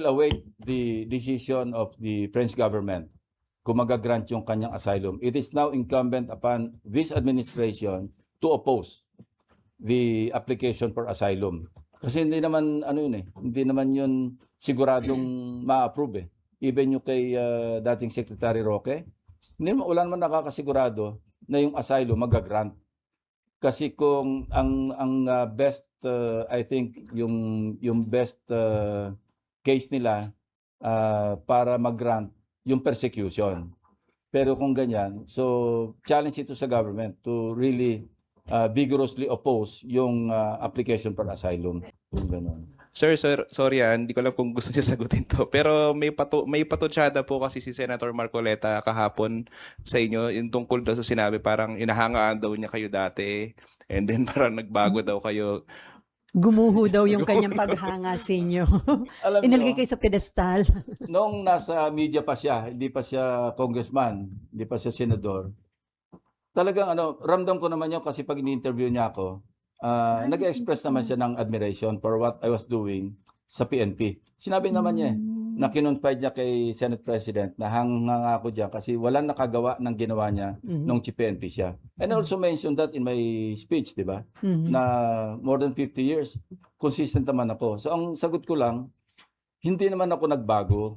await the decision of the French government kung magagrant yung kanyang asylum. It is now incumbent upon this administration to oppose the application for asylum. Kasi hindi naman hindi naman yun siguradong ma-approve eh. Even yung kay dating Secretary Roque, wala naman nakakasigurado na yung asylum magagrant. Kasi kung ang best I think yung best case nila para mag-grant yung persecution. Pero kung ganyan, so challenge ito sa government to really vigorously oppose yung application for asylum. Yung ganun. Sir, sorry hindi ko lang kung gusto niyo sagutin to. Pero may patutsada po kasi si Senator Marcoleta kahapon sa inyo yung tungkol daw sa sinabi parang inahangaan daw niya kayo dati and then parang nagbago daw kayo. Gumuho daw yung kanyang paghanga sa inyo. Alam Inalagay nyo, kayo sa pedestal. noong nasa media pa siya, hindi pa siya congressman, hindi pa siya senador, talagang ramdam ko naman yun kasi pag ini-interview niya ako, nag-express naman siya ng admiration for what I was doing sa PNP. Sinabi naman niya na kinonfide niya kay Senate President na hanga ako dyan kasi walang nakagawa ng ginawa niya nung PNP siya. And I also mentioned that in my speech, di ba? Na more than 50 years, consistent naman ako. So ang sagot ko lang, hindi naman ako nagbago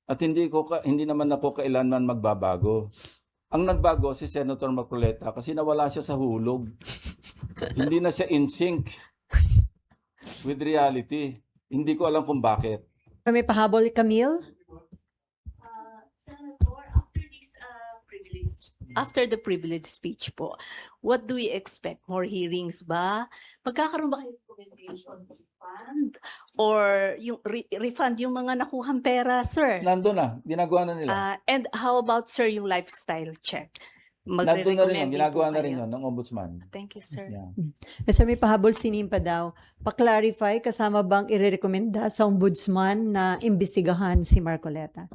at hindi naman ako kailanman magbabago. Ang nagbago si Senator Marcoleta kasi nawala siya sa hulog. Hindi na siya in sync with reality. Hindi ko alam kung bakit. May pahabol, Camille? Senator, after the privilege speech po, what do we expect? More hearings ba? Magkakaroon ba kayo ng recommendation refund? Or yung refund yung mga nakuhang pera, sir? Nandun na, ginagawa na nila. And how about, sir, yung lifestyle check? Nandun na rin yun, Magre-recommend din ginagawa po na rin kayo? yun ng ombudsman. Thank you, sir. Yeah. Kasi may pahabol sinimpa daw. Pa-clarify, kasama bang irerekomenda sa ombudsman na imbestigahan si Marcoleta?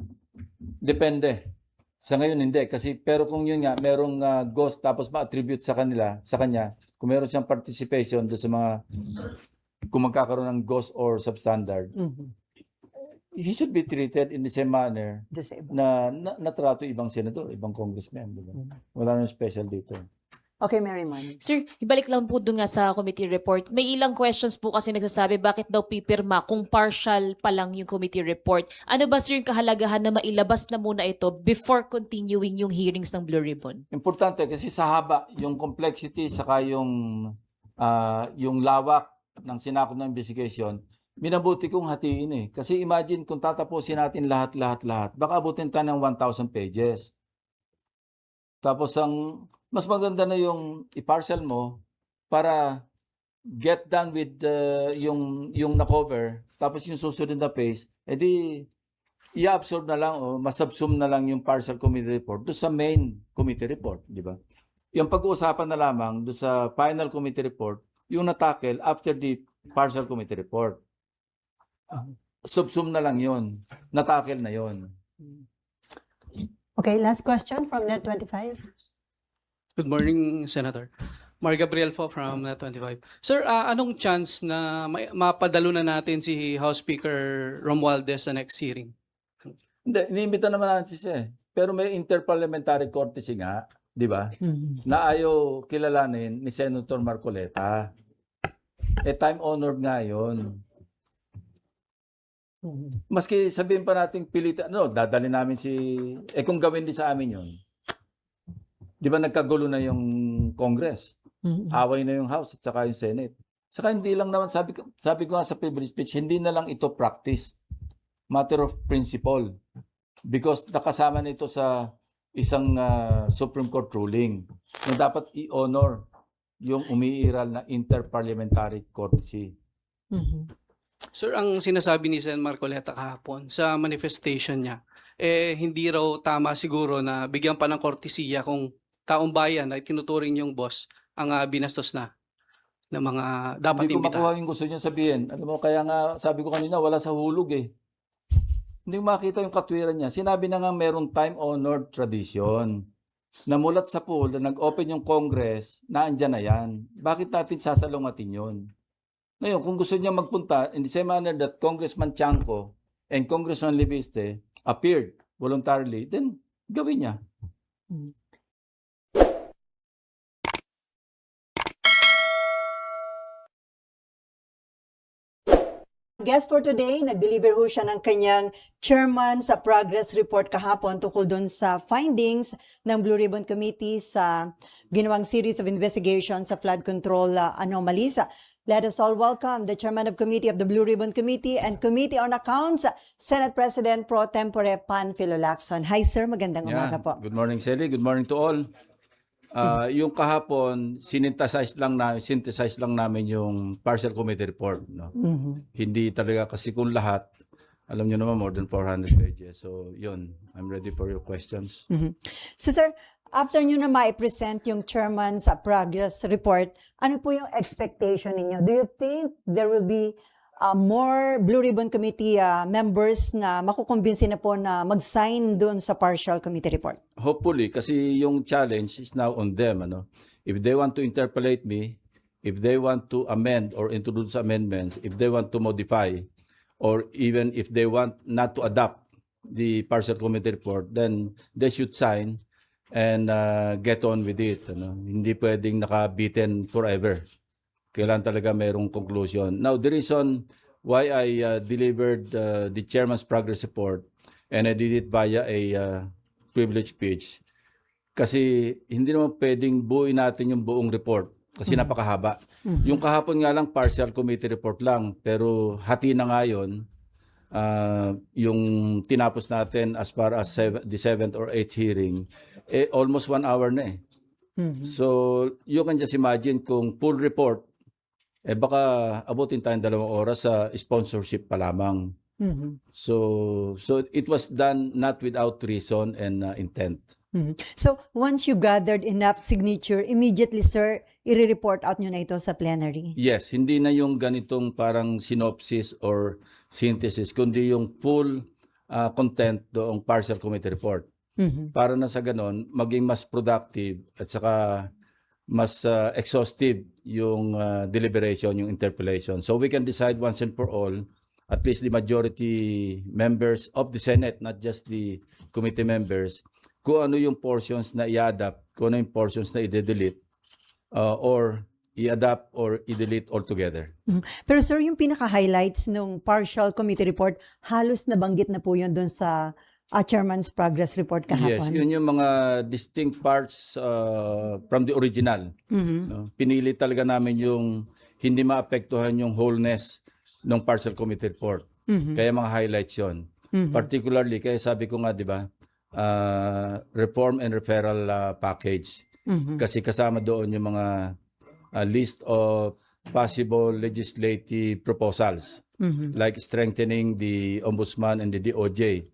Depende. Sa ngayon hindi kasi pero kung yun nga merong ghost tapos ma-attribute sa kanya, kung meron siyang participation do sa mga kung magkakaroon ng ghost or substandard, he should be treated in the same manner na natrato ibang senador, ibang congressman, di ba? Wala nang special dito. Okay, Mary Man. Sir, ibalik lang po dun nga sa committee report. May ilang questions po kasi nagsasabi bakit daw pipirma kung partial pa lang yung committee report. Ano ba sir yung kahalagahan na mailabas na muna ito before continuing yung hearings ng Blue Ribbon? Importante kasi sa haba, yung complexity saka yung lawak ng sinakop ng investigation, minabuti kong hatiin eh. Kasi imagine kung tatapusin natin lahat, baka abutin tayo ng 1,000 pages. Tapos mas maganda na yung i-parcel mo para get done with yung na-cover. Tapos yung susunod na page, edi i-absorb na lang o masubsum na lang yung partial committee report do sa main committee report, di ba? Yung pag-uusapan na lamang do sa final committee report, yung na-tackle after the partial committee report. Subsum na lang yun. Na-tackle na yun. Okay, last question from Net25. Good morning, Senator. Mar Gabriel po from Net25. Sir, anong chance na mapadalo na natin si House Speaker Romualdez sa next hearing? Hindi, inimbita naman natin siya eh. Pero may interparliamentary courtesy nga, di ba? Na ayaw kilalanin ni Senator Marcoleta. Time-honored nga yun. Maski sabihin pa natin pilitan, dadali namin kung gawin din sa amin yun. Di ba nagkagulo na yung Congress? Away na yung House at saka yung Senate. Saka hindi lang naman, sabi ko nga sa privilege speech, hindi na lang ito practice. Matter of principle. Because nakasama nito sa isang Supreme Court ruling na dapat i-honor yung umiiral na interparliamentary courtesy. Sir, ang sinasabi ni Sen. Marcoleta kahapon sa manifestation niya, hindi raw tama siguro na bigyan pa ng kortesiya kung taong bayan ay tinuturing yung boss ang binastos na ng mga dapat Hindi ko imbitahan. makuha yung gusto niya sabihin. Alam mo, kaya nga sabi ko kanina, wala sa hulog eh. Hindi ko makita yung katwiran niya. Sinabi na nga merong time-honored tradition na mulat sa pool na nag-open yung Congress, naandyan na yan. Bakit natin sasalungatin yun? Ngayon, kung gusto niya magpunta, in the same manner that Congressman Chanco and Congressman Libiste appeared voluntarily, then gawin niya. Guest for today, nag-deliver ho siya ng kanyang chairman sa progress report kahapon tungkol doon sa findings ng Blue Ribbon Committee sa ginawang series of investigation sa flood control anomalies. Let us all welcome the chairman of committee of the Blue Ribbon Committee and Committee on Accounts, Senate President Pro Tempore Panfilo Lacson. Hi sir, magandang umaga po. Good morning, Sally. Good morning to all. Yung kahapon, synthesize lang namin yung partial committee report. No? Hindi talaga kasi kung lahat, alam nyo naman, more than 400 pages. So, yun. I'm ready for your questions. So sir, after nyo na ma-present yung chairman sa progress report, ano po yung expectation ninyo? Do you think there will be more Blue Ribbon Committee members na makukumbinsi na po na mag-sign doon sa partial committee report? Hopefully, kasi yung challenge is now on them. Ano? If they want to interpolate me, if they want to amend or introduce amendments, if they want to modify, or even if they want not to adopt the partial committee report, then they should sign and get on with it. Ano? Hindi pwedeng nakabitin forever. Kailan talaga mayroong conclusion. Now, the reason why I delivered the chairman's progress report and I did it via a privilege speech, kasi hindi naman pwedeng buuin natin yung buong report kasi napakahaba. Yung kahapon nga lang partial committee report lang, pero hati na nga yun. Yung tinapos natin as far as the 7th or 8th hearing, almost 1 hour na eh. So, you can just imagine kung full report, baka abutin tayong 2 oras sa sponsorship pa lamang. So it was done not without reason and intent. So once you gathered enough signature, immediately sir, i-report out nyo na ito sa plenary? Yes, hindi na yung ganitong parang synopsis or synthesis, kundi yung full content doong partial committee report. Para na sa ganon, maging mas productive at saka mas exhaustive yung deliberation, yung interpellation. So we can decide once and for all, at least the majority members of the Senate, not just the committee members, kung ano yung portions na i-adapt, kung ano yung portions na i-delete, or i-adapt or i-delete altogether. Pero sir, yung pinaka-highlights ng partial committee report, halos nabanggit na po yun doon sa chairman's progress report Yes, kahapon. yun yung mga distinct parts from the original. No? Pinili talaga namin yung hindi maapektuhan yung wholeness ng partial committee report. Kaya mga highlights yun. Particularly, kaya sabi ko nga, di ba, reform and referral package. Kasi kasama doon yung mga list of possible legislative proposals, like strengthening the ombudsman and the DOJ.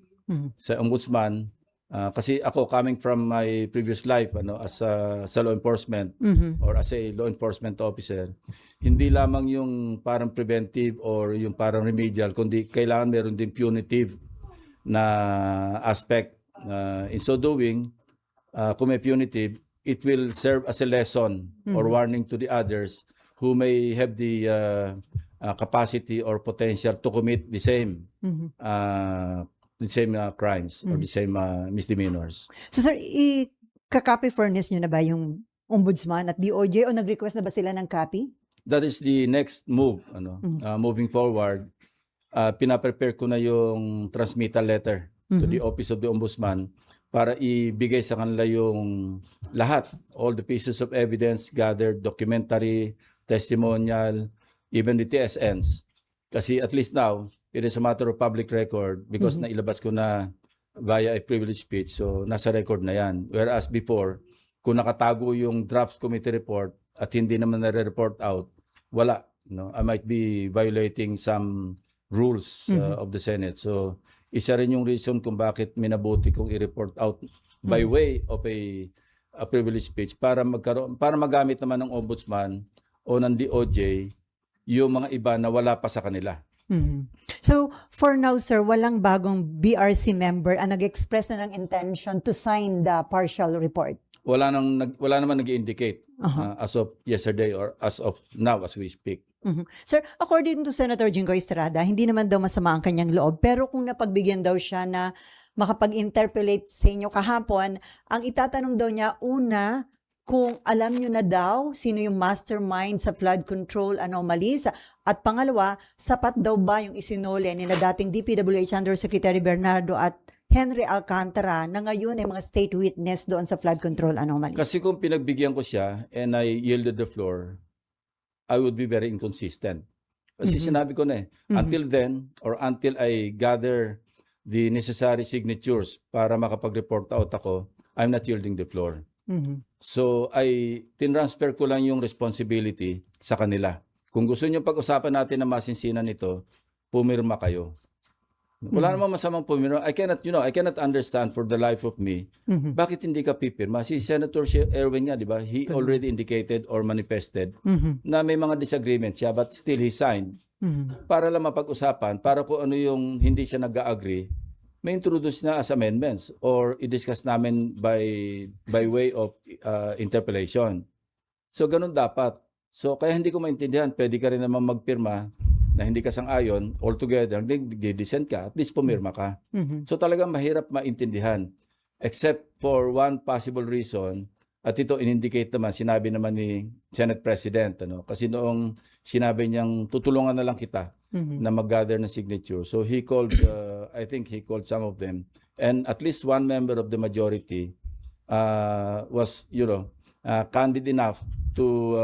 Sa ombudsman, kasi ako coming from my previous life as sa law enforcement or as a law enforcement officer, hindi lamang yung parang preventive or yung parang remedial, kundi kailangan meron din punitive na aspect. In so doing, kung may punitive, it will serve as a lesson or warning to the others who may have the capacity or potential to commit the same crimes or the same misdemeanors. So sir, i-copy furnace nyo na ba yung ombudsman at DOJ o nag-request na ba sila ng copy? That is the next move. Moving forward, pinaprepare ko na yung transmittal letter to the Office of the Ombudsman para ibigay sa kanila yung lahat, all the pieces of evidence gathered, documentary, testimonial, even the TSNs. Kasi at least now, it is a matter of public record because nailabas ko na via a privilege speech, so nasa record na yan. Whereas before, kung nakatago yung draft committee report at hindi naman nare-report out, wala. No? I might be violating some rules of the Senate. So, isa rin yung reason kung bakit minabuti kong i-report out by way of a privilege speech para magamit naman ng ombudsman o ng DOJ yung mga iba na wala pa sa kanila. So, for now, sir, walang bagong BRC member ang nag-express na ng intention to sign the partial report? Wala naman nag-indicate as of yesterday or as of now as we speak. Sir, according to Senator Jingoy Estrada, hindi naman daw masama ang kanyang loob, pero kung napagbigyan daw siya na makapag-interpolate sa inyo kahapon, ang itatanong daw niya, una, kung alam nyo na daw sino yung mastermind sa flood control anomalies, at pangalawa, sapat daw ba yung isinole ni na dating DPWH Undersecretary Bernardo at Henry Alcantara na ngayon ay mga state witness doon sa flood control anomalies? Kasi kung pinagbigyan ko siya and I yielded the floor, I would be very inconsistent. Kasi sinabi ko na until then, or until I gather the necessary signatures para makapag-report out ako, I'm not yielding the floor. So, tinransfer ko lang yung responsibility sa kanila. Kung gusto niyo pag-usapan natin na masinsinan ito, pumirma kayo. Wala namang masamang pumirma. I cannot understand for the life of me, bakit hindi ka pipirma? Si Senator Erwin niya, di ba? He already indicated or manifested na may mga disagreements siya, but still he signed. Para lang mapag-usapan, para kung ano yung hindi siya nag-agree, may introduce na as amendments or i-discuss namin by way of interpellation. So, ganun dapat. So, kaya hindi ko maintindihan, pwede ka rin naman magpirma na hindi ka sang-ayon, altogether, di-dissent ka, at least pumirma ka. So talagang mahirap maintindihan. Except for one possible reason, at ito in-indicate naman, sinabi naman ni Senate President, kasi noong sinabi niyang tutulungan na lang kita na mag-gather ng signature. So he called, I think he called some of them. And at least one member of the majority was, candid enough to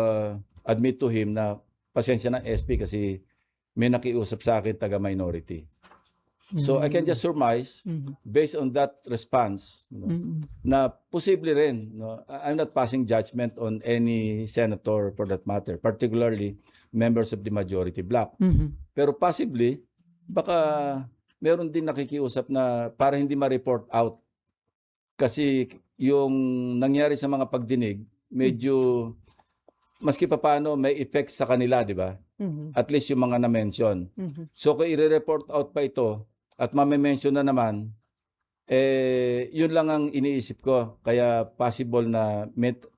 admit to him na pasensya ng SP kasi may nakiusap sa akin taga-minority. So I can just surmise, based on that response, na posible rin. I'm not passing judgment on any senator for that matter, particularly members of the majority bloc. Pero possibly, baka meron din nakikiusap na para hindi ma-report out. Kasi yung nangyari sa mga pagdinig, medyo, maski pa paano, may effects sa kanila, di ba? At least yung mga na-mention. So kung i-report out pa ito at mame-mention na naman, yun lang ang iniisip ko. Kaya possible na,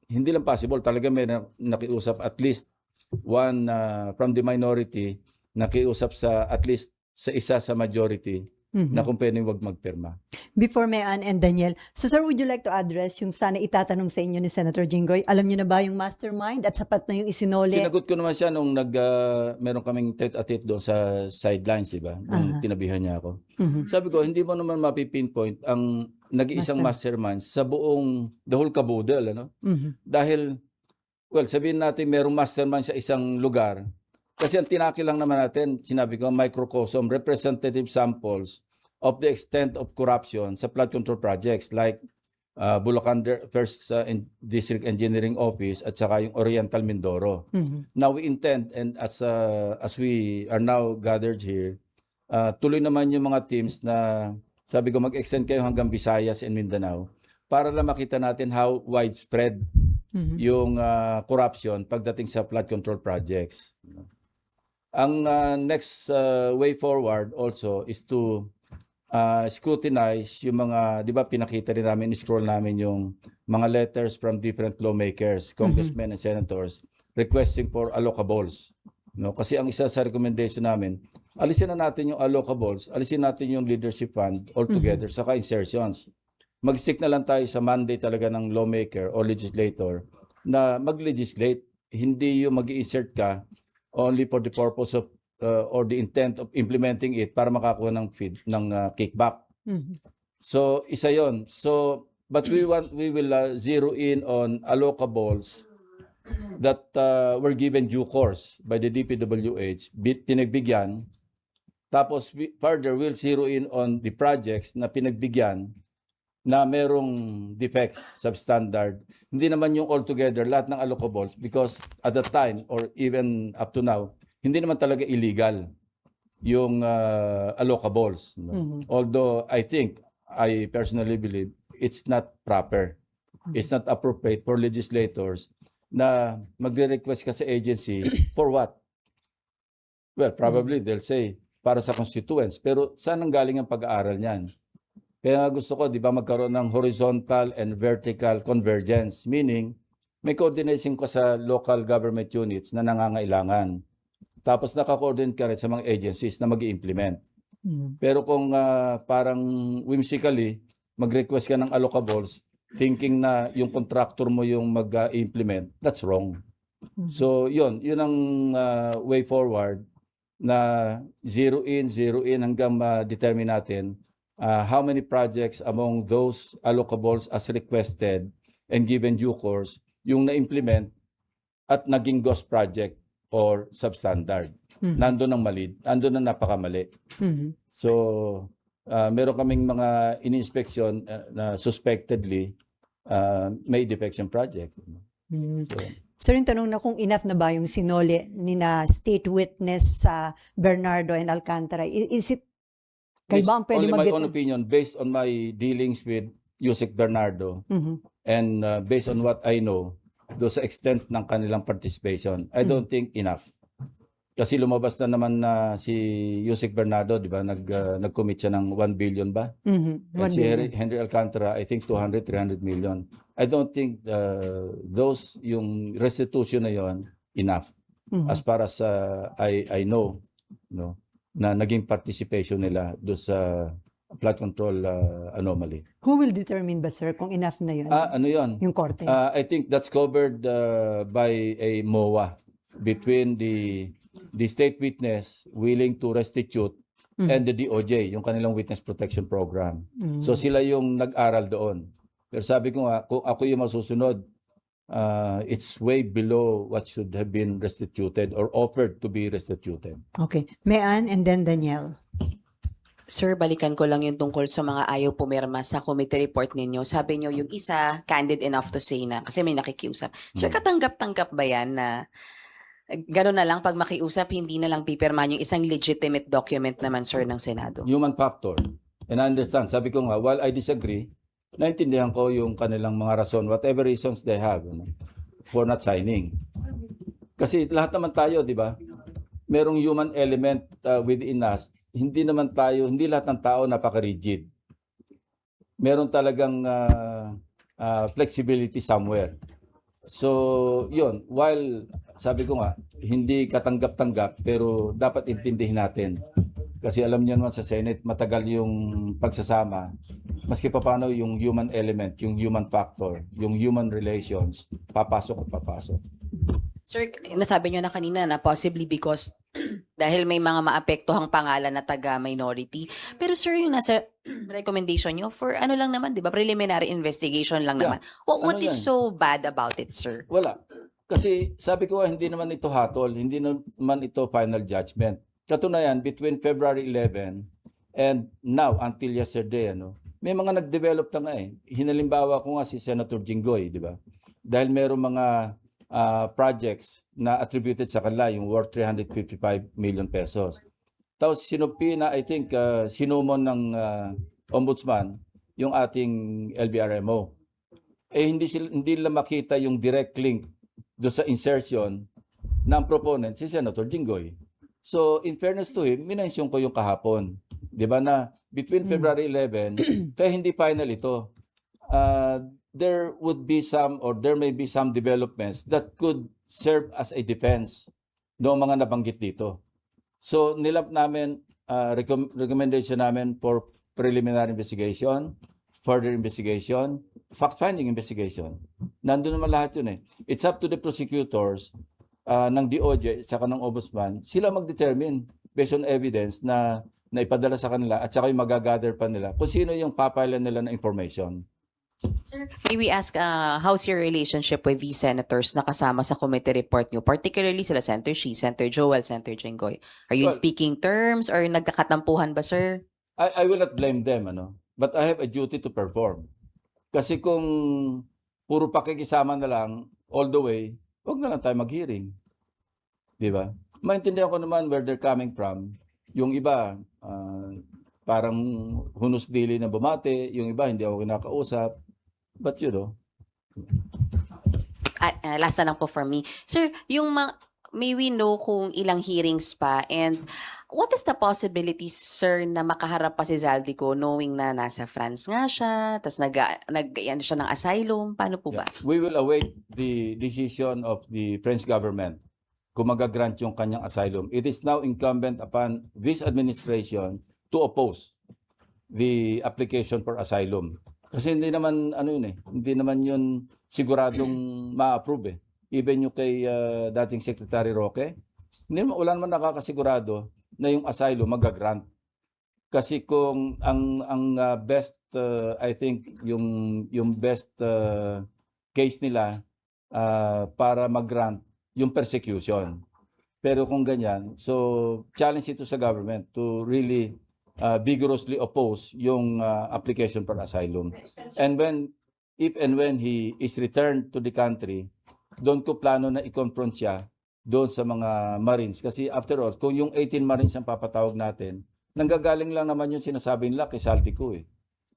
hindi lang possible, talaga may nakiusap at least one from the minority, nakiusap sa at least sa isa sa majority na kung pwedeng wag magpirma. Before Mayan and Daniel, so sir, would you like to address yung sana itatanong sa inyo ni Senator Jingoy? Alam niyo na ba yung mastermind at sapat na yung isinole? Sinagot ko naman siya nung meron kaming tete-a-tete doon sa sidelines, di ba? Nung tinabihan niya ako. Sabi ko, hindi mo naman mapipinpoint ang nag-iisang mastermind sa buong, the whole caboodle, Dahil, well, sabihin natin merong mastermind sa isang lugar. Kasi ang tinaki lang naman natin, sinabi ko, microcosm, representative samples of the extent of corruption sa flood control projects like Bulacan First District Engineering Office at saka yung Oriental Mindoro. Now we intend, and as we are now gathered here, tuloy naman yung mga teams na sabi ko mag-extend kayo hanggang Visayas and Mindanao para lang makita natin how widespread yung corruption pagdating sa flood control projects. Ang next way forward also is to scrutinize yung mga, di ba pinakita rin namin, scroll namin yung mga letters from different lawmakers, congressmen and senators requesting for allocables. Kasi ang isa sa recommendation namin, alisin na natin yung allocables, alisin natin yung leadership fund altogether, saka insertions. Mag-stick na lang tayo sa mandate talaga ng lawmaker or legislator na mag-legislate, hindi yung mag-insert ka only for the purpose of or the intent of implementing it para makakuha ng kickback. So isa yon. So but we will zero in on allocables that were given due course by the DPWH, pinagbigyan. Tapos further we'll zero in on the projects na pinagbigyan na merong defects, substandard. Hindi naman yung altogether, lahat ng allocables, because at that time, or even up to now, hindi naman talaga illegal yung allocables. Although I personally believe, it's not proper. It's not appropriate for legislators na magre-request ka sa agency for what? Well, probably they'll say, para sa constituents. Pero saan ang galing ang pag-aaral niyan? Kaya gusto ko, di ba, magkaroon ng horizontal and vertical convergence. Meaning, may coordination ko sa local government units na nangangailangan. Tapos naka-coordinate ka rin sa mga agencies na mag-i-implement. Mhm. Pero kung parang whimsically, mag-request ka ng allocables, thinking na yung contractor mo yung mag-implement, that's wrong. Mhm. So yun ang way forward na zero in hanggang ma-determine natin how many projects among those allocables as requested and given due course yung na-implement at naging ghost project or substandard. Mhm. Nandun ang mali, nandun ang napakamali. Mhm. So, meron kaming mga in-inspection na suspectedly may defects in project. Mhm. So, Sir, yung tanong na kung enough na ba yung sinole ni na state witness sa Bernardo and Alcantara? Is it, kayo this ba ang pwede only my own mag-determine? opinion based on my dealings with Yusek Bernardo Mhm. and based on what I know do sa extent ng kanilang participation, I don't think enough. Kasi lumabas na naman na si Yusek Bernardo, di ba, nag-commit siya ng 1 billion ba? Mhm. And 1 si billion. Henry Alcantara, I think 200, 300 million. I don't think those, yung restitution na yon enough. Mhm. As far as I know, no, na naging participation nila do sa flood control anomaly. Who will determine ba, sir, kung enough na yun? Ano yon? Yung korte? I think that's covered by a MOA between the state witness willing to restitute Mhm. and the DOJ, yung kanilang witness protection program. Mhm. So sila yung nag-aral doon. Pero sabi ko nga, kung ako yung masusunod, it's way below what should have been restituted or offered to be restituted. Okay. Mayan and then Danielle. Sir, balikan ko lang yung tungkol sa mga ayaw pumirma sa committee report ninyo. Sabi nyo yung isa, candid enough to say na, kasi may nakikiusap. Sir, katanggap-tanggap ba yan na gano'n na lang, pag makiusap, hindi na lang pipirmahan yung isang legitimate document naman, sir, ng Senado? Human factor. And I understand. Sabi ko nga, while I disagree, naintindihan ko yung kanilang mga rason, whatever reasons they have, for not signing. Kasi lahat naman tayo, di ba? Merong human element within us. Hindi lahat ng tao napaka-rigid. Meron talagang flexibility somewhere. So, yun. While, sabi ko nga, hindi katanggap-tanggap, pero dapat intindihin natin. Kasi alam niyo naman sa Senate, matagal yung pagsasama. Maski pa paano yung human element, yung human factor, yung human relations, papasok at papasok. Sir, nasabi nyo na kanina na possibly because dahil may mga maapektuhang pangalan na taga-minority. Pero sir, yung nasa recommendation nyo, for ano lang naman, di ba? Preliminary investigation lang Yeah. naman. What Ano is yan? so bad about it, sir? Wala. Kasi sabi ko, hindi naman ito hatol, hindi naman ito final judgment. Katunayan, between February 11 and now until yesterday, may mga nag-develop na nga eh. Hinalimbawa ko nga si Senator Jinggoy, di ba? Dahil merong mga projects na attributed sa kanila, yung worth 355 million pesos. Tapos sinupi na, I think, sinumon ng ombudsman yung ating LBRMO. Hindi nila makita yung direct link do sa insertion ng proponent, si Senator Jinggoy. So, in fairness to him, minensyon ko yung kahapon. Di ba na between February 11, kaya hindi final ito, there would be some or there may be some developments that could serve as a defense noong mga nabanggit dito. So, nilap namin, recommendation namin for preliminary investigation, further investigation, fact-finding investigation. Nandun naman lahat yun eh. It's up to the prosecutors ng DOJ saka ng Ombudsman, sila mag-determine based on evidence na ipadala sa kanila at saka yung magagather pa nila kung sino yung papilan nila na information. Sir, may we ask, how's your relationship with these senators na kasama sa committee report nyo? Particularly sila Senator Shi, Senator Joel, Senator Jinggoy. Are you in Well, speaking terms or nagkakatampuhan ba, sir? I will not blame them, but I have a duty to perform. Kasi kung puro pakikisama na lang all the way, wag na lang tayo mag-hearing. Di ba? Maintindihan ko naman where they're coming from. Yung iba, parang hunus-dili na bumate. Yung iba, hindi ako kinakausap. But Last na lang po for me. Sir, may we know kung ilang hearings pa and what is the possibility, sir, na makaharap pa si Zaldico knowing na nasa France nga siya, tas nag-iyan siya ng asylum? Paano po ba? we will await the decision of the French government kung magagrant yung kanyang asylum. It is now incumbent upon this administration to oppose the application for asylum. Kasi hindi naman hindi naman yun siguradong ma-approve eh. Even yung kay dating Secretary Roque, wala naman nakakasigurado na yung asylum magagrant. Kasi kung ang best I think yung best case nila para mag-grant yung persecution. Pero kung ganyan, so challenge ito sa government to really vigorously oppose yung application for asylum. And if and when he is returned to the country, doon ko plano na i-confront siya doon sa mga Marines. Kasi after all, kung yung 18 Marines ang papatawag natin, nanggagaling lang naman yung sinasabi nila kay Saldico eh.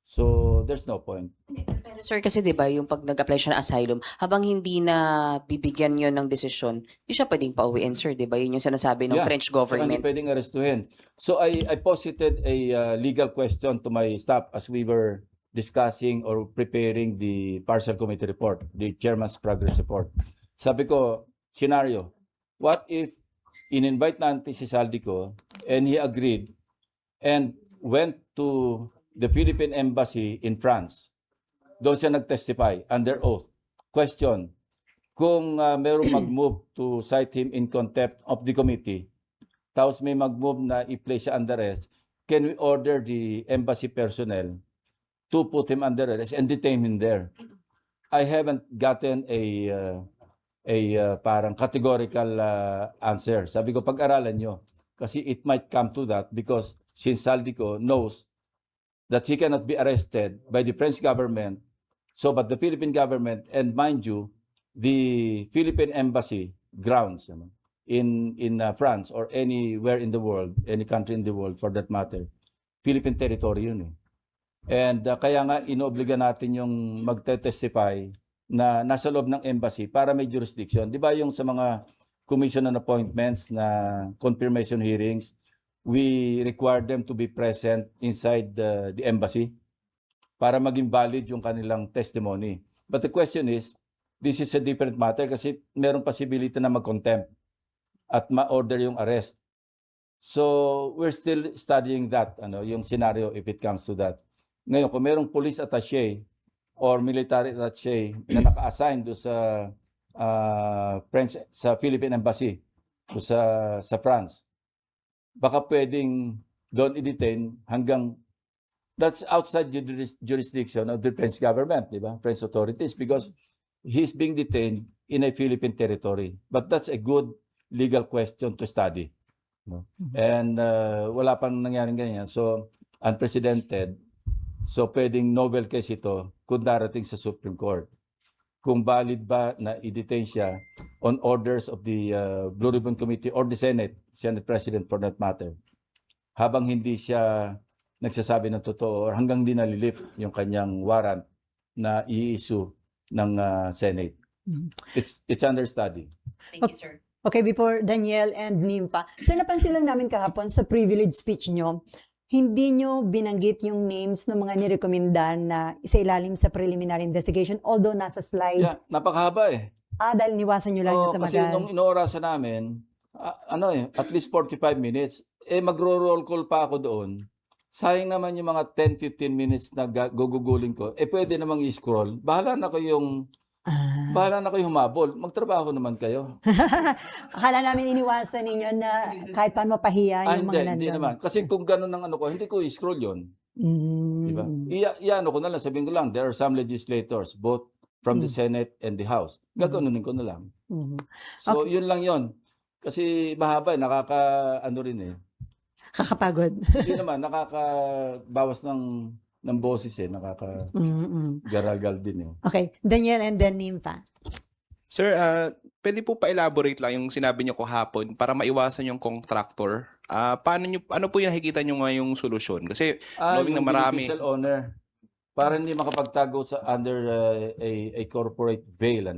So, there's no point. Pero sir, kasi 'di ba yung pag nag-apply siya ng asylum, habang hindi na bibigyan yon ng desisyon, hindi siya pwedeng pauwiin, sir, 'di ba? Yun yung sinasabi ng Yeah, French Saka government. hindi pwedeng arestuhin. So, I posited a legal question to my staff as we were discussing or preparing the partial committee report, the chairman's progress report. Sabi ko, scenario, what if in-invite natin si Saldico and he agreed and went to the Philippine Embassy in France. Doon siya nag-testify under oath. Question, kung merong mag-move to cite him in contempt of the committee, tapos may mag-move na i-place siya under arrest, can we order the embassy personnel to put him under arrest and detain him there? I haven't gotten a parang categorical answer. Sabi ko, pag-aralan nyo. Kasi it might come to that because since Saldico knows that he cannot be arrested by the French government, but the Philippine government, and mind you, the Philippine embassy grounds in France or anywhere in the world, any country in the world for that matter, Philippine territory yun eh. And kaya nga inoobliga natin yung magte-testify na nasa loob ng embassy para may jurisdiction. Di ba yung sa mga commission on appointments na confirmation hearings, we require them to be present inside the embassy para maging valid yung kanilang testimony. But the question is, this is a different matter kasi merong possibility na mag-contempt at ma-order yung arrest. So, we're still studying that, yung scenario if it comes to that. Ngayon, kung merong police attaché or military attaché na naka-assign do sa French, sa Philippine Embassy o sa France, baka pwedeng doon i-detain hanggang that's outside the jurisdiction of the French government, di ba? French authorities, because he's being detained in a Philippine territory. But that's a good legal question to study. No? And wala pang nangyaring ganyan. So, unprecedented. So, pwedeng novel case ito kung darating sa Supreme Court. Kung valid ba na i-detain siya on orders of the Blue Ribbon Committee or the Senate President for that matter, habang hindi siya nagsasabi ng totoo or hanggang di nalilip yung kanyang warrant na i-issue ng Senate. It's under study. Thank you, sir. Okay, before Daniel and Nimpa. Sir, napansin lang namin kahapon sa privilege speech nyo, hindi nyo binanggit yung names ng mga nirekomenda na isa ilalim sa preliminary investigation, although nasa slides. Yeah, napakahaba eh. Dahil niwasan nyo lang yung Kasi tamagan. nung inoorasan namin, at least 45 minutes, magro-roll call pa ako doon. Sayang naman yung mga 10-15 minutes na guguguling ko. Pwede namang i-scroll. Bahala na kayong humabol. Magtrabaho naman kayo. Akala namin iniwasan ninyo na kahit paano mapahiya yung mga nandun. Hindi naman. Kasi kung gano'n ang hindi ko i-scroll yun. Diba? Iano ko na lang, sabihin ko lang, there are some legislators, both from the Senate and the House. Gaganunin ko na lang. So, yun lang yun. Kasi mahaba, rin eh. Kakapagod. Hindi naman, nakakabawas ng boses eh, nakaka-garal-gal din eh. Okay, Daniel and then Nimpa. Sir, pwede po pa-elaborate lang yung sinabi niyo kahapon para maiwasan yung contractor. Ano po yung nakikita niyo ngayong solusyon? Kasi knowing na Yung marami. beneficial owner, para hindi makapagtago under a corporate veil,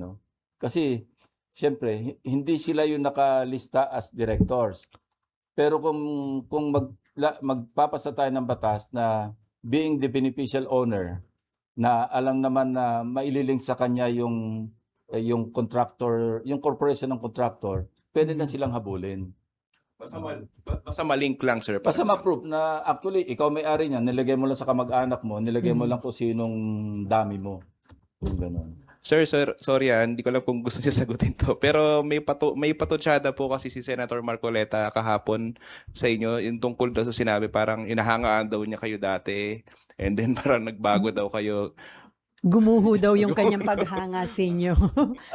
Kasi, siyempre, hindi sila yung nakalista as directors. Pero kung magpapasa tayo ng batas na being the beneficial owner, na alam naman na maililing sa kanya yung contractor, yung corporation ng contractor, pwede na silang habulin. Basta malink lang, sir. Basta ma-prove na actually, ikaw may-ari niyan, nilagay mo lang sa kamag-anak mo, nilagay mo lang kung sinong dami mo. Yung ganun. Sir, sorry hindi ko alam kung gusto niyo sagutin to. Pero may patutsada po kasi si Senator Marcoleta kahapon sa inyo, yung tungkol daw sa sinabi, parang inahangaan daw niya kayo dati. And then parang nagbago daw kayo. Gumuho daw yung kanyang paghanga sa inyo.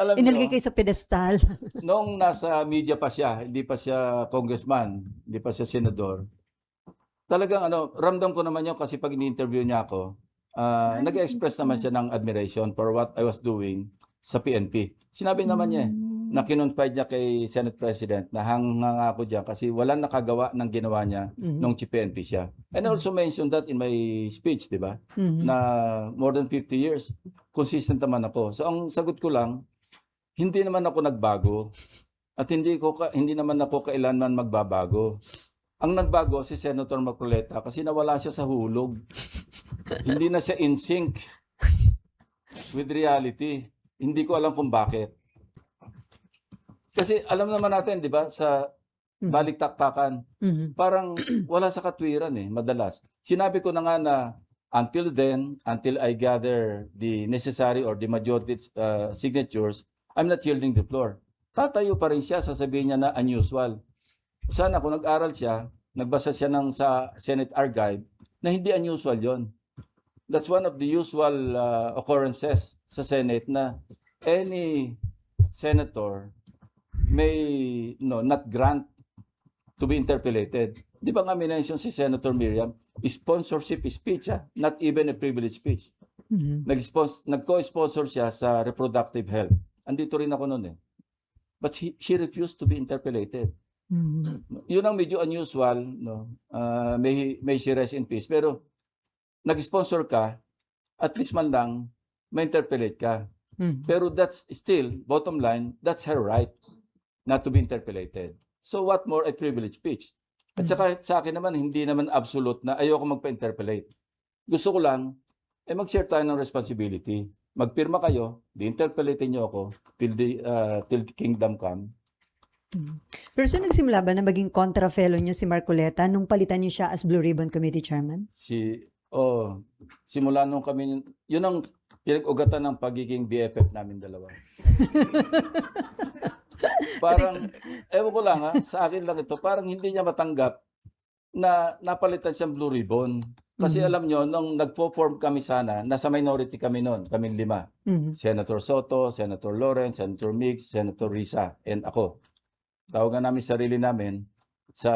Alam Inilagay nyo, kayo sa pedestal. noong nasa media pa siya, hindi pa siya congressman, hindi pa siya senador, talagang ramdam ko naman yun kasi pag ini-interview niya ako, nag-express naman siya ng admiration for what I was doing sa PNP. Sinabi naman niya na kinonfide niya kay Senate President na hanga ako dyan kasi walang nakagawa ng ginawa niya nung PNP siya. And I also mentioned that in my speech, di ba? Na more than 50 years, consistent naman ako. So ang sagot ko lang, hindi naman ako nagbago at hindi naman ako kailanman magbabago. Ang nagbago si Senator Marcoleta kasi nawala siya sa hulog. Hindi na siya in sync with reality. Hindi ko alam kung bakit. Kasi alam naman natin, di ba, sa balik-taktakan, parang wala sa katwiran madalas. Sinabi ko na nga na until then, until I gather the necessary or the majority signatures, I'm not yielding the floor. Tatayo pa rin siya, sasabihin niya na unusual. Sana kung nag-aral siya, nagbasa siya sa Senate Archive, na hindi unusual yon. That's one of the usual occurrences sa Senate na any senator may not grant to be interpellated. Di ba nga minention si Senator Miriam, sponsorship speech, not even a privilege speech. Nag-co-sponsor siya sa reproductive health. Andito rin ako noon But she refused to be interpellated. Yun ang medyo unusual, may she rest in peace. Pero nag-sponsor ka, at least man lang, ma-interpellate ka. Pero that's still, bottom line, that's her right not to be interpellated. So what more a privilege speech? At saka sa akin naman, hindi naman absolute na ayoko magpa-interpellate. Gusto ko lang, mag-share tayo ng responsibility. Magpirma kayo, di-interpellate niyo ako till the kingdom come. Pero so nagsimula ba na maging kontra fellow niyo si Marcoleta nung palitan niyo siya as Blue Ribbon Committee Chairman? Simula nung kami, yun ang pinag-ugatan ng pagiging BFF namin dalawa. Parang, ewan ko lang sa akin lang ito, parang hindi niya matanggap na napalitan siyang Blue Ribbon. Kasi alam nyo, nung nagpo-form kami sana, nasa minority kami noon, kami 5. Senator Soto, Senator Lawrence, Senator Mix, Senator Risa, and ako. Tawagan namin sarili namin sa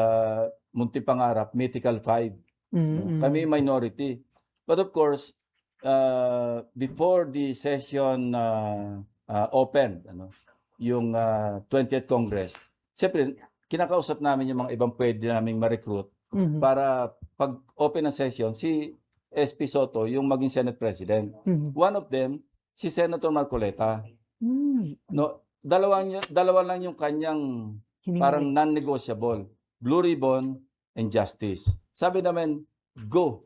Munti Pangarap, Mythical 5. Kami minority. But of course, before the session opened, yung 20th Congress, siyempre, kinakausap namin yung mga ibang pwede naming ma-recruit para pag open ng session, si SP Soto, yung maging Senate President. One of them, si Senator Marcoleta. Dalawa lang yung kanyang parang non-negotiable. Blue Ribbon and Justice. Sabi namin, go.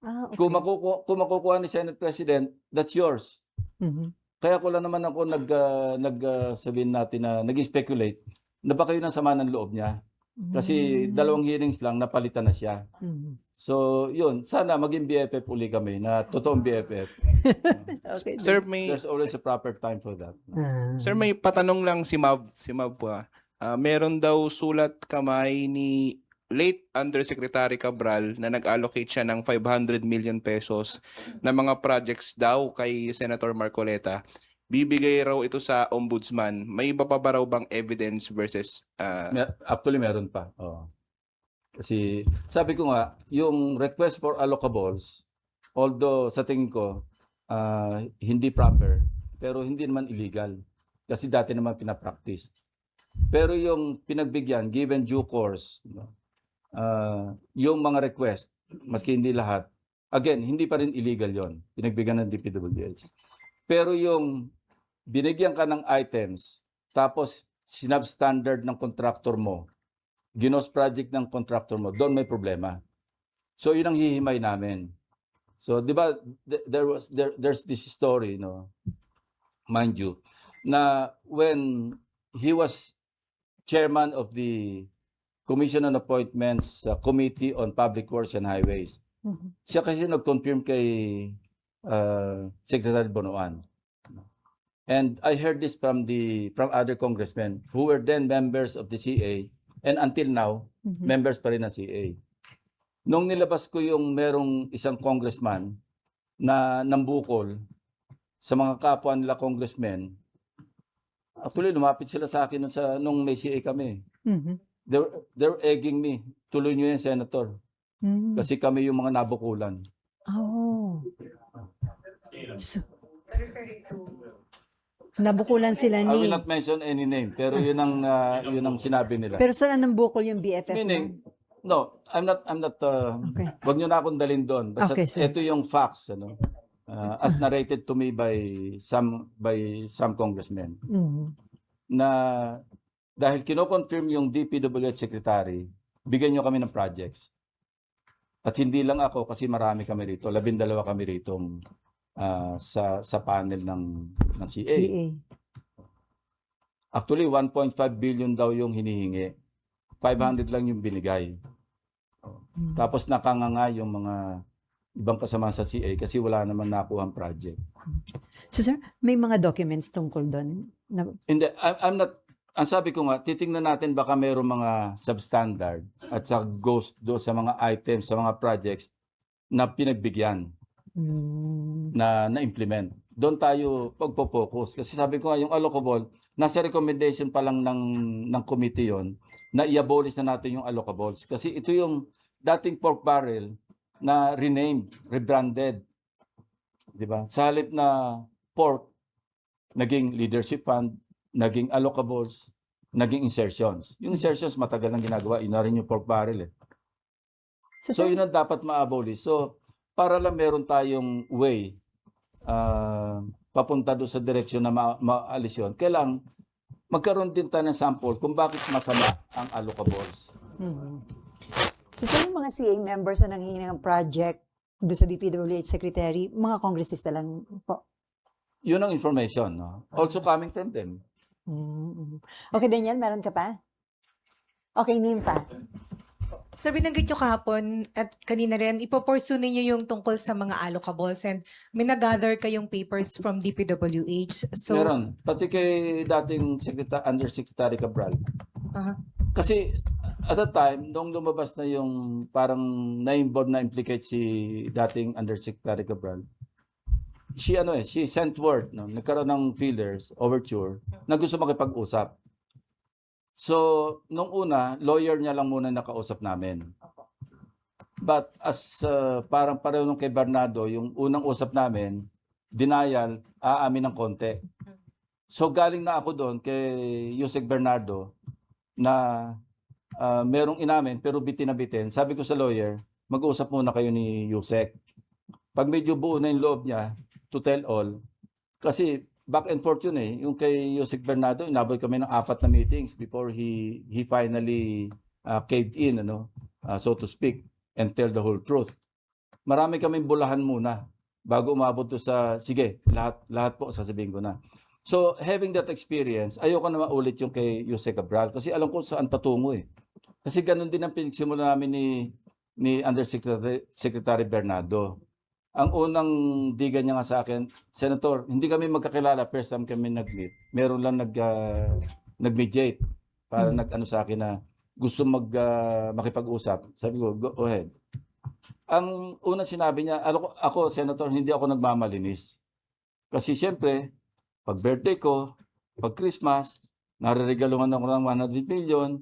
Okay. Kung makukuha ni Senate President, that's yours. Kaya ko lang naman ako sabihin natin na nag-speculate na ba kayo ng sama ng loob niya. Kasi 2 hearings lang, napalitan na siya. So, yun. Sana maging BFF uli kami na totoong BFF. Okay. Sir, There's always a proper time for that. Sir, may patanong lang si Mab po. Meron daw sulat kamay ni late Undersecretary Cabral na nag-allocate siya ng 500 million pesos na mga projects daw kay Senator Marcoleta. Bibigay raw ito sa ombudsman. May iba pa ba raw bang evidence versus... Actually, meron pa. Kasi sabi ko nga, yung request for allocables, although sa tingin ko, hindi proper, pero hindi naman illegal. Kasi dati naman pinapractice. Pero yung pinagbigyan, given due course, yung mga request, maski hindi lahat, again, hindi pa rin illegal yon. Pinagbigyan ng DPWH. Pero yung binigyan ka ng items, tapos sinabstandard ng contractor mo, ginos project ng contractor mo, doon may problema. So yun ang hihimay namin. So di ba there's this story, mind you, na when he was chairman of the Commission on Appointments Committee on Public Works and Highways. Mhm. Siya kasi nag-confirm kay Secretary Bonoan. And I heard this from other congressmen who were then members of the CA and until now, Mhm. members pa rin ng CA. Nung nilabas ko yung merong isang congressman na nambukol sa mga kapwa nila congressmen, actually lumapit sila sa akin nung may CA kami. Mhm. They're egging me. Tuloy nyo yan, Senator. Mhm. Kasi kami yung mga nabukulan. Oh. So, nabukulan sila I will ni... not mention any name, pero yun ang sinabi nila. Pero saan anong bukol yung BFF mo? Meaning, no, I'm not Okay. wag nyo na akong dalhin doon. Basta Okay, sir. ito yung facts, as narrated to me by some congressmen, Mhm. na dahil kino-confirm yung DPWH secretary, bigyan nyo kami ng projects. At hindi lang ako, kasi marami kami rito, 12 kami rito sa panel ng CA. CA. Actually, 1.5 billion daw yung hinihingi. 500 lang yung binigay. Mhm. Tapos nakanganga yung mga ibang kasama sa CA kasi wala naman nakuhang project. So sir, may mga documents tungkol doon? Hindi, I'm not, ang sabi ko nga, titingnan natin baka mayroong mga substandard at sa ghost do sa mga items, sa mga projects na pinagbigyan, na implement. Doon tayo pagpo-focus. Kasi sabi ko nga, yung allocable, nasa recommendation pa lang ng committee yon na i-abolish na natin yung allocables. Kasi ito yung dating pork barrel na renamed, rebranded. Diba? Sa halip na pork, naging leadership fund, naging allocables, naging insertions. Yung insertions, matagal nang ginagawa. Yun na rin yung pork barrel. So, yun ang dapat ma-abolish. So, para lang meron tayong way papunta doon sa direksyon na maalis yun, kailang magkaroon din tayo ng sample kung bakit masama ang allocables. Mhm. So sa mga CA members na nanghihingi ng project doon sa DPWH Secretary, mga kongresista lang po. Yun ang information. No? Also coming from them. Mhm. Okay, Daniel, meron ka pa? Okay, Nympha. Sir, binanggit nyo kahapon at kanina rin, ipopursue ninyo yung tungkol sa mga allocables and may nag-gather kayong papers from DPWH. So, Meron. Pati kay dating Undersecretary Cabral. Aha. Kasi at that time, nung lumabas na yung parang na-involve na implicate si dating Undersecretary Cabral, she sent word, no? Nagkaroon ng feelers, overture, na gusto makipag-usap. So, nung una, lawyer niya lang muna nakausap namin. But as parang pareho nung kay Bernardo, yung unang usap namin, denial, aamin ng konti. So, galing na ako doon kay Yusek Bernardo na merong inamin pero bitin na bitin. Sabi ko sa lawyer, mag-uusap muna kayo ni Yusek. Pag medyo buo na yung loob niya, to tell all, kasi back and forth yun eh. Yung kay Yusek Bernardo, inabot kami ng 4 na meetings before he finally caved in, so to speak, and tell the whole truth. Marami kaming bulahan muna bago umabot to sa, sige, lahat po sasabihin ko na. So, having that experience, ayoko na maulit yung kay Yusek Cabral kasi alam ko saan patungo eh. Kasi ganun din ang pinagsimula namin ni Undersecretary Bernardo. Ang unang diga niya nga sa akin, Senator, hindi kami magkakilala first time kami nag-meet. Meron lang nag-mediate para nag-ano sa akin na gusto makipag-usap. Sabi ko, go ahead. Ang unang sinabi niya, ako, Senator, hindi ako nagmamalinis. Kasi siyempre, pag birthday ko, pag Christmas, nare-regaluhan ako ng 100 million.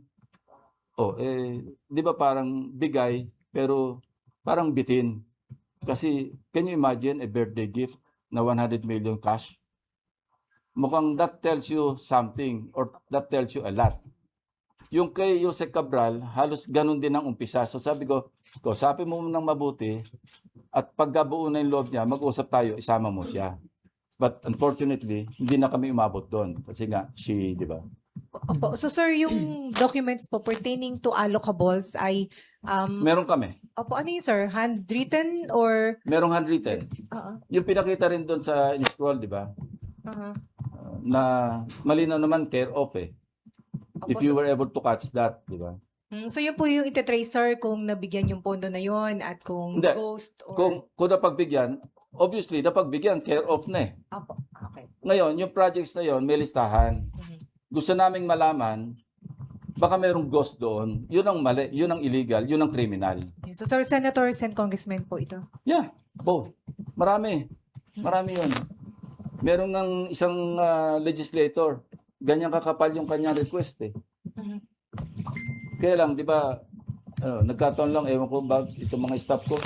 Di ba parang bigay, pero parang bitin. Kasi, can you imagine a birthday gift na 100 million cash? Mukhang that tells you something or that tells you a lot. Yung kay Yusek Cabral, halos ganun din ang umpisa. So sabi ko, kausapin mo ng mabuti at pagkabuo na yung loob niya, mag-usap tayo, isama mo siya. But unfortunately, hindi na kami umabot doon. Kasi nga, di ba? Opo. So sir, yung documents po pertaining to allocables ay, Meron kami. opo, ano yun sir? Handwritten or? Merong handwritten. Yung pinakita rin doon sa in-scroll, di ba? Na malinaw naman care of eh. If you were able to catch that, di ba? So yun po yung ititrace, sir, kung nabigyan yung pondo na yon at kung Hindi. ghost or... Kung napagbigyan, obviously, napagbigyan, care of na eh. Apo, okay. Ngayon, yung projects na yon may listahan. Mhm. Gusto naming malaman, baka mayroong ghost doon. Yun ang mali, yun ang illegal, yun ang criminal. So, sir, senators and congressmen po ito. Yeah, both. Marami. Marami yun. Meron ng isang legislator, ganyan kakapal yung kanyang request eh. Mhm. Kaya lang, di ba, nagkataon lang, ewan ko ba, itong mga staff ko,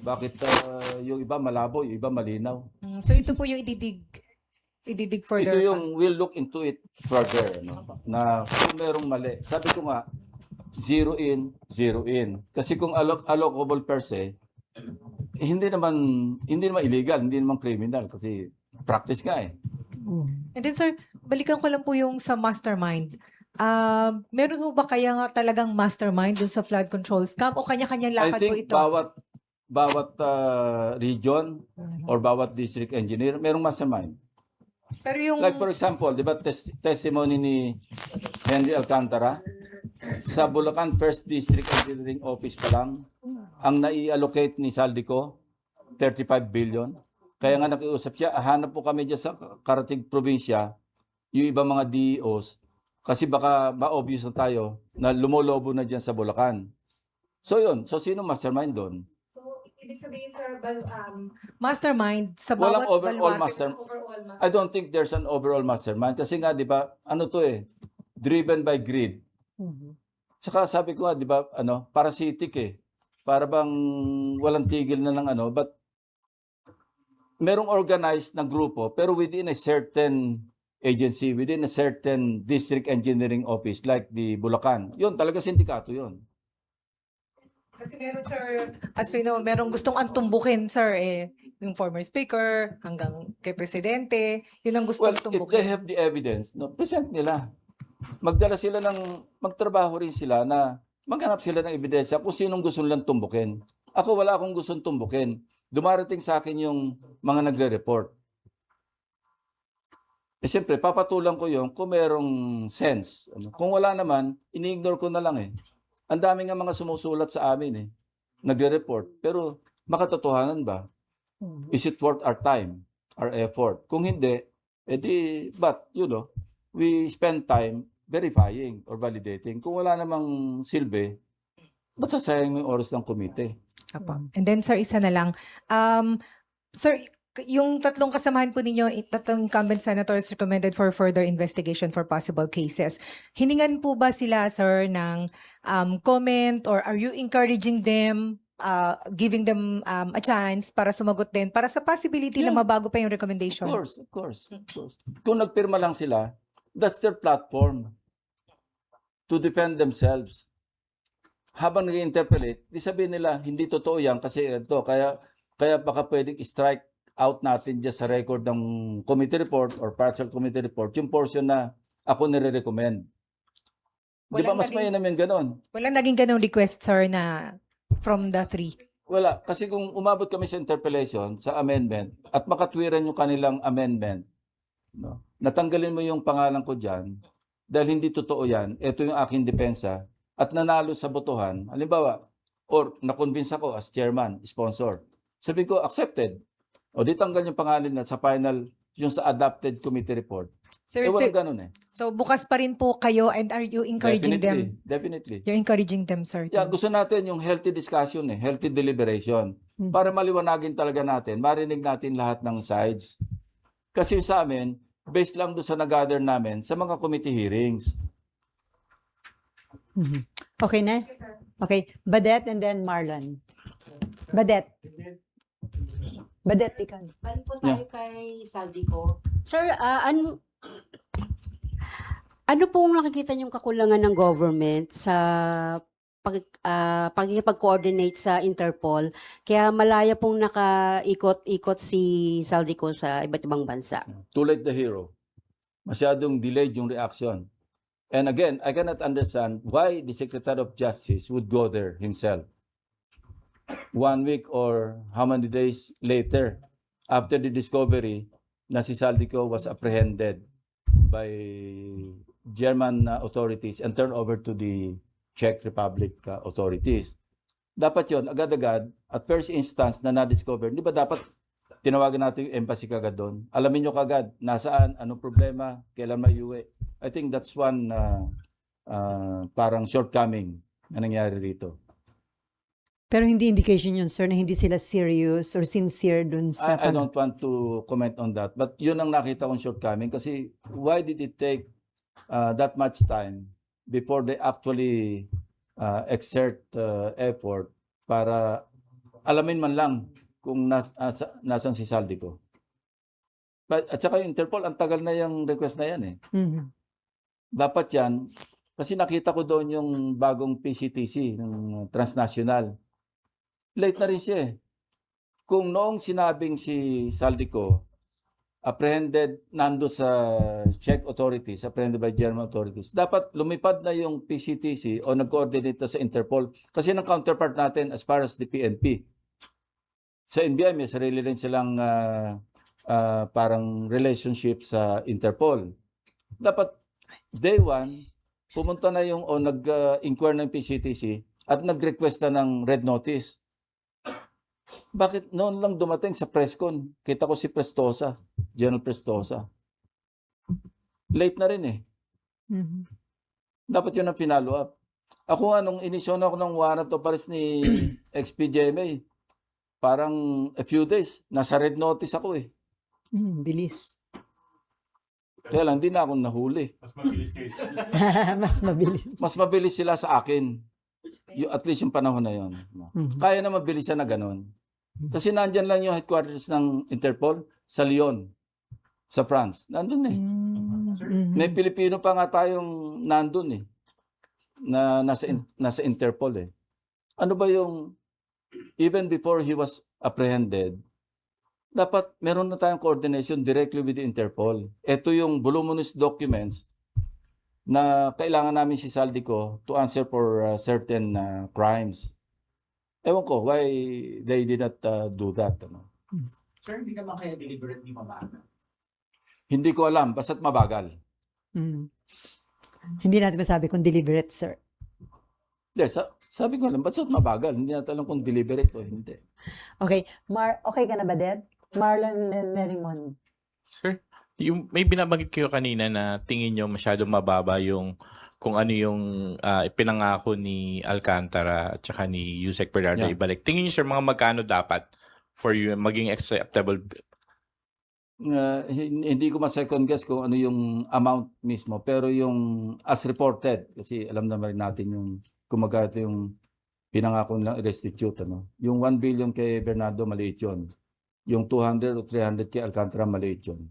bakit yung iba malabo, yung iba malinaw. So ito po yung ididig further. Ito yung we'll look into it further, no? Na kung merong mali. Sabi ko nga, zero in, zero in. Kasi kung allocable per se, hindi naman illegal, hindi naman criminal kasi practice nga eh. And then, sir, balikan ko lang po yung sa mastermind. Meron po ba kaya nga talagang mastermind dun sa flood control scam o kanya-kanyang I lakad po think ito? bawat region or bawat district engineer, merong mastermind. Pero yung... Like for example, di ba testimony ni Henry Alcantara, sa Bulacan First District Engineering Office pa lang, ang nai-allocate ni Saldico, 35 billion. Kaya nga nakiusap siya, hanap po kami dyan sa karating probinsya, yung ibang mga DEOs, kasi baka ma-obvious na tayo na lumolobo na dyan sa Bulacan. So yun, so sino mastermind doon? So, ibig sabihin, sir, mastermind sa Walang bawat overall baluarte, overall I don't think there's an overall mastermind kasi nga 'di ba ano to eh driven by greed. Saka sabi ko nga 'di ba parasitic eh. Para bang walang tigil na ng but merong organized na grupo pero within a certain agency, within a certain district engineering office like the Bulacan. 'Yun talaga sindikato 'yun. Kasi meron, sir, as we know, merong gustong antumbukin, sir, yung former speaker hanggang kay presidente, yun ang gustong Well, if they tumbukin. have the evidence, present nila. Magdala sila magtrabaho rin sila na maghanap sila ng ebidensya kung sinong gusto nilang tumbukin. Ako wala akong gustong tumbukin. Dumarating sa akin yung mga nagre-report. Siyempre, papatulan ko yung kung merong sense. Kung wala naman, ini-ignore ko na lang eh. Ang dami nga mga sumusulat sa amin eh. Nagre-report. Pero makatotohanan ba? Is it worth our time, our effort? Kung hindi, but we spend time verifying or validating. Kung wala namang silbi, ba't sasayang mo yung oras ng komite? Apo. And then, sir, isa na lang. Sir, yung tatlong kasamahan po ninyo, tatlong incumbent senators recommended for further investigation for possible cases. Hiningan po ba sila, sir, ng comment or are you encouraging them, giving them a chance para sumagot din, para sa possibility na Yeah. mabago pa yung recommendation? Of course. Kung nagpirma lang sila, that's their platform to defend themselves. Habang nag-interpolate, di sabihin nila, hindi totoo yan kasi ito, kaya baka pwedeng strike out natin dyan sa record ng committee report or partial committee report, yung portion na ako nire-recommend. Di ba Walang mas naging- mainam yung ganon? Walang naging ganong request, sir, na from the three. Wala. Kasi kung umabot kami sa interpellation, sa amendment, at makatwiran yung kanilang amendment, natanggalin mo yung pangalan ko dyan, dahil hindi totoo yan, ito yung aking depensa, at nanalo sa botohan, halimbawa, or na-convince ako as chairman, sponsor, sabi ko, accepted. O di tanggal yung pangalan na sa final, yung sa adopted committee report. Sir, Walang ganun eh. so bukas pa rin po kayo and are you encouraging them? Definitely. You're encouraging them, sir. Yeah, to- gusto natin yung healthy discussion healthy deliberation. Para maliwanagin talaga natin, marinig natin lahat ng sides. Kasi sa amin, based lang doon sa nag-gather namin sa mga committee hearings. Okay na? Okay. Badet and then Marlon. Badet, ikaw. Balik po tayo kay Saldico. Sir, ano pong nakikita niyong kakulangan ng government sa pagkikipag-coordinate sa Interpol? Kaya malaya pong nakaikot-ikot si Saldico sa iba't ibang bansa. Too late the hero. Masyadong delayed yung reaction. And again, I cannot understand why the Secretary of Justice would go there himself. 1 week or how many days later, after the discovery na si Saldico was apprehended by German authorities and turned over to the Czech Republic authorities. Dapat yon agad-agad at first instance na na-discover, di ba dapat tinawagan natin yung embassy kagad doon? Alamin nyo kagad, nasaan, anong problema, kailan maiuwi. I think that's one parang shortcoming na nangyari rito. Pero hindi indication yun, sir, na hindi sila serious or sincere dun sa... I don't want to comment on that, but yun ang nakita kong shortcoming kasi why did it take that much time before they actually exert effort para alamin man lang kung nasan si Saldico. At saka yung Interpol, ang tagal na yung request na yan eh. Mhm. Dapat yan, kasi nakita ko doon yung bagong PCTC, ng transnational. Late na rin siya eh. Kung noong sinabing si Saldico, apprehended nando sa Czech authorities, apprehended by German authorities, dapat lumipad na yung PCTC o nag-coordinate na sa Interpol. Kasi ng counterpart natin as far as the PNP. Sa NBI, may sarili rin silang parang relationship sa Interpol. Dapat day one, pumunta na yung o nag-inquire ng PCTC at nag-request na ng red notice. Bakit noon lang dumating sa presscon? Kita ko si Prestosa, General Prestosa. Late na rin eh. Mhm. Dapat yun ang pinalo up. Ako nga, nung inisyon ako ng warrant of arrest ni XPGMA, parang a few days, nasa red notice ako eh. Bilis. Kaya lang, di na akong nahuli. Mas mabilis. Mas mabilis sila sa akin. At least yung panahon na yun. Mhm. Kaya na mabilisan na ganun. Kasi nandyan lang yung headquarters ng Interpol sa Lyon, sa France. Nandun eh. Mhm. May Pilipino pa nga tayong nandun eh. Na nasa Interpol eh. Ano ba yung, even before he was apprehended, dapat meron na tayong coordination directly with the Interpol. Ito yung voluminous documents na kailangan namin si Saldico to answer for certain crimes. Ewan ko, why they did not do that. Ano? Sir, hindi naman kaya deliberately mabagal. Hindi ko alam, basta't mabagal. Mhm. Hindi natin masabi kung deliberate, sir. Yes, sabi ko alam, basta't mabagal. Hindi natin alam kung deliberate o hindi. Okay. Okay ka na ba, Ded? Marlon and Merrimon. Sir, yung may binabanggit kayo kanina na tingin nyo masyadong mababa yung kung ano yung ipinangako ni Alcantara at saka ni Yusek Bernardo Yeah. ibalik. Tingin nyo sir, mga magkano dapat for you maging acceptable? Hindi ko ma-second guess kung ano yung amount mismo, pero yung as reported, kasi alam naman rin natin yung kung magkano yung pinangako nilang restitute. Ano? Yung 1 billion kay Bernardo, maliit yun. Yung 200 o 300 kay Alcantara, maliit yun.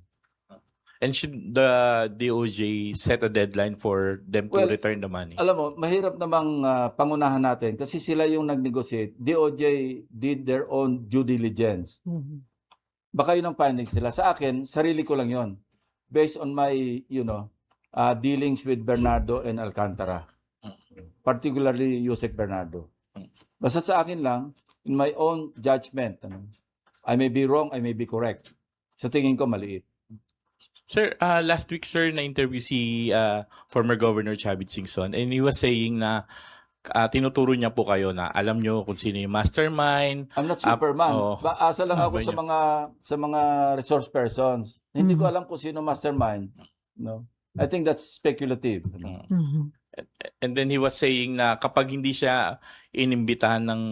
And should the DOJ set a deadline for them to Well, return the money? Alam mo, mahirap namang pangunahan natin kasi sila yung nag-negotiate. DOJ did their own due diligence. Mhm. Baka yun ang findings nila. Sa akin, sarili ko lang yon. Based on my, dealings with Bernardo and Alcantara. Particularly Yusek Bernardo. Basta sa akin lang, in my own judgment, I may be wrong, I may be correct. Sa tingin ko, maliit. Sir, last week sir na-interview si former Governor Chavit Singson and he was saying na tinuturo niya po kayo na alam nyo kung sino yung mastermind. I'm not Superman. oh. Asa lang ako Ba sa niya? mga resource persons. Hindi ko alam kung sino mastermind. No? I think that's speculative. Mhm. And then he was saying na kapag hindi siya inimbitahan ng